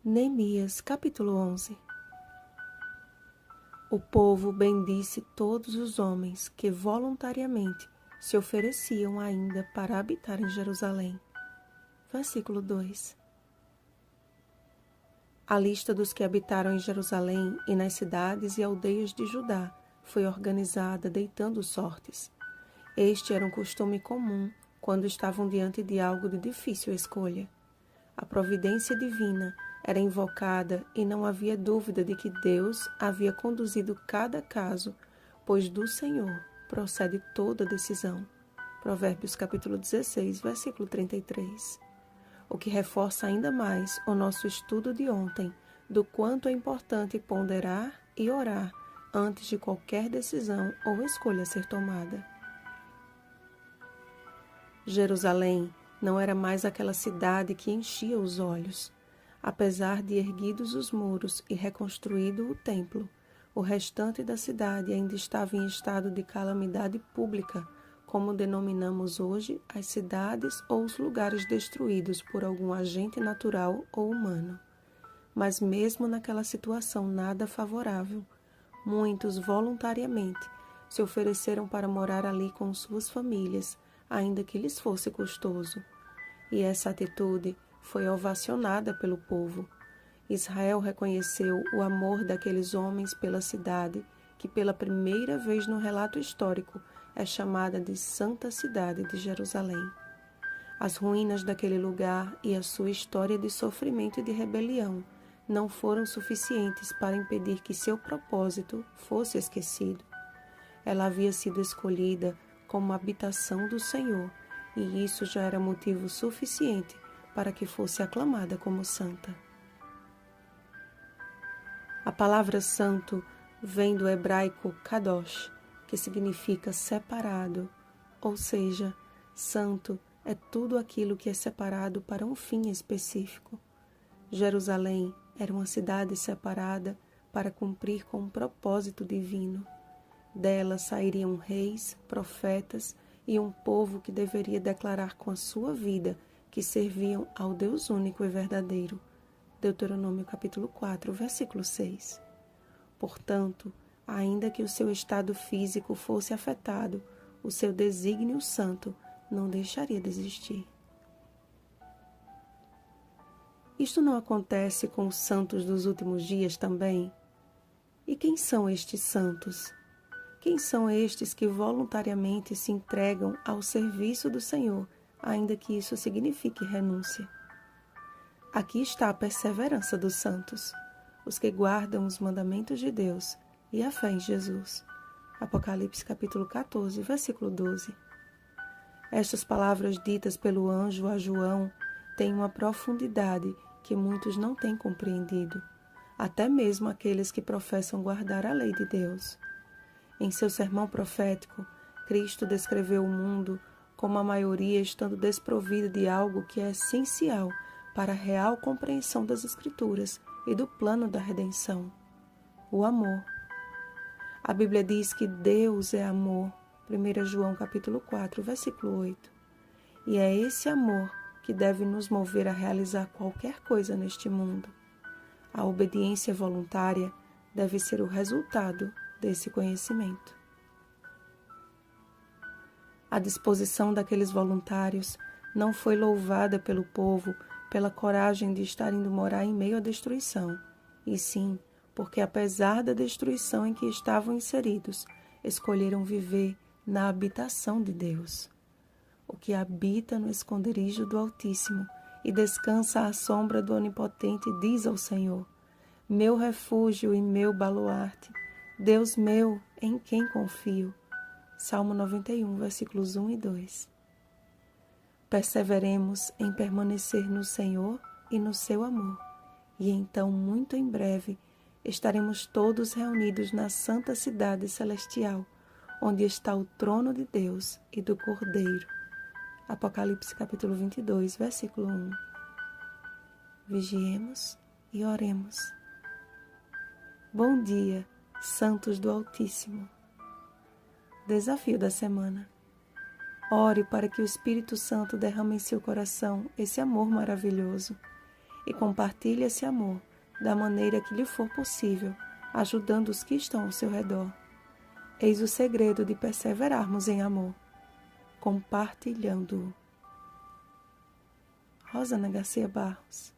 Neemias, capítulo 11. O povo bendisse todos os homens que voluntariamente se ofereciam ainda para habitar em Jerusalém. Versículo 2. A lista dos que habitaram em Jerusalém e nas cidades e aldeias de Judá foi organizada deitando sortes. Este era um costume comum quando estavam diante de algo de difícil escolha. A providência divina era invocada e não havia dúvida de que Deus havia conduzido cada caso, pois do Senhor procede toda decisão. Provérbios capítulo 16, versículo 33. O que reforça ainda mais o nosso estudo de ontem do quanto é importante ponderar e orar antes de qualquer decisão ou escolha a ser tomada. Jerusalém não era mais aquela cidade que enchia os olhos. Apesar de erguidos os muros e reconstruído o templo, o restante da cidade ainda estava em estado de calamidade pública, como denominamos hoje as cidades ou os lugares destruídos por algum agente natural ou humano. Mas mesmo naquela situação nada favorável, muitos voluntariamente se ofereceram para morar ali com suas famílias, ainda que lhes fosse custoso. E essa atitude foi ovacionada pelo povo. Israel reconheceu o amor daqueles homens pela cidade, que pela primeira vez no relato histórico é chamada de Santa Cidade de Jerusalém. As ruínas daquele lugar e a sua história de sofrimento e de rebelião não foram suficientes para impedir que seu propósito fosse esquecido. Ela havia sido escolhida como habitação do Senhor, e isso já era motivo suficiente para que fosse aclamada como santa. A palavra santo vem do hebraico kadosh, que significa separado, ou seja, santo é tudo aquilo que é separado para um fim específico. Jerusalém era uma cidade separada para cumprir com um propósito divino. Dela sairiam reis, profetas e um povo que deveria declarar com a sua vida que serviam ao Deus único e verdadeiro. Deuteronômio capítulo 4, versículo 6. Portanto, ainda que o seu estado físico fosse afetado, o seu desígnio santo não deixaria de existir. Isto não acontece com os santos dos últimos dias também? E quem são estes santos? Quem são estes que voluntariamente se entregam ao serviço do Senhor, ainda que isso signifique renúncia? Aqui está a perseverança dos santos, os que guardam os mandamentos de Deus e a fé em Jesus. Apocalipse capítulo 14, versículo 12. Estas palavras ditas pelo anjo a João têm uma profundidade que muitos não têm compreendido, até mesmo aqueles que professam guardar a lei de Deus. Em seu sermão profético, Cristo descreveu o mundo como a maioria estando desprovida de algo que é essencial para a real compreensão das Escrituras e do plano da redenção: o amor. A Bíblia diz que Deus é amor, 1 João capítulo 4, versículo 8. E é esse amor que deve nos mover a realizar qualquer coisa neste mundo. A obediência voluntária deve ser o resultado desse conhecimento. A disposição daqueles voluntários não foi louvada pelo povo pela coragem de estar indo morar em meio à destruição, e sim porque, apesar da destruição em que estavam inseridos, escolheram viver na habitação de Deus. O que habita no esconderijo do Altíssimo e descansa à sombra do Onipotente diz ao Senhor: meu refúgio e meu baluarte, Deus meu, em quem confio. Salmo 91, versículos 1 e 2. Perseveremos em permanecer no Senhor e no seu amor, e então, muito em breve, estaremos todos reunidos na santa cidade celestial, onde está o trono de Deus e do Cordeiro. Apocalipse capítulo 22, versículo 1. Vigiemos e oremos. Bom dia, santos do Altíssimo. Desafio da semana: ore para que o Espírito Santo derrame em seu coração esse amor maravilhoso. e compartilhe esse amor da maneira que lhe for possível, ajudando os que estão ao seu redor. Eis o segredo de perseverarmos em amor, compartilhando-o. Rosana Garcia Barros.